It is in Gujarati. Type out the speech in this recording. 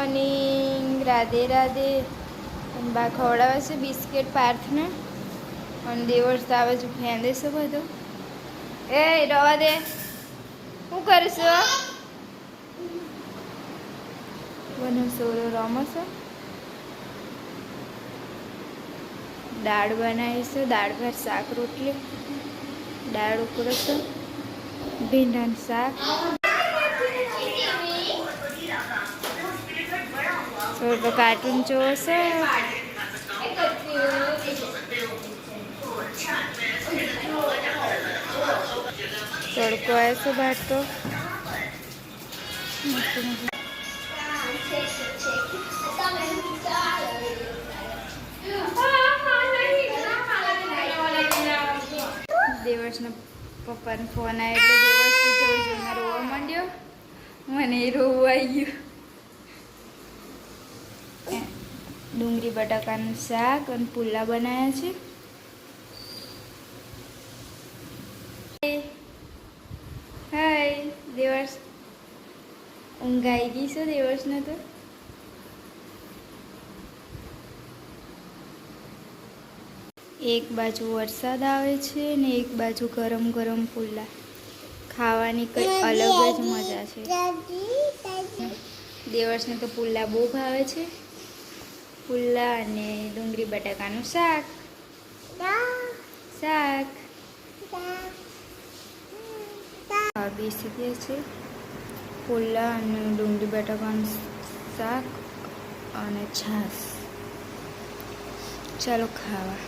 મોર્નિંગ, રાધે રાધે. બા ખવડાવે છે બિસ્કિટ પાર્થને અને દેવર્સ આવે છે ફેંદે છે બધું. એ રવા દે, શું કરીશું? બનો સોરો રમો છે. દાળ બનાવીશું, દાળ ભાત શાક રોટલી. દાળ ઉકળશે, ભીંડાનું શાક. તો કાર્ટૂન જોશે. તડકો આવશે બહાર તો. દેવર્સના પપ્પાનો ફોન આવ્યો એટલે દેવર્સ તો જોઈને રોવા માંડ્યો. મને રોવું આવી ગયું. ડુંગળી બટાકાનું શાક અને પુલ્લા બનાવ્યા છે. હાય દેવર્સ, ઊંઘ આવી ગઈ છે દેવર્સને તો. એક બાજુ વરસાદ આવે છે ને એક બાજુ ગરમ ગરમ પુલ્લા ખાવાની કંઈ અલગ જ મજા છે. દેવર્સને તો પુલ્લા બહુ ભાવે છે. પુલ્લા અને ડુંગળી બટાકાનું શાક. બેસી ગયા છે. પુલ્લા અને ડુંગળી બટાકાનું શાક અને છાશ. ચાલો ખાવા.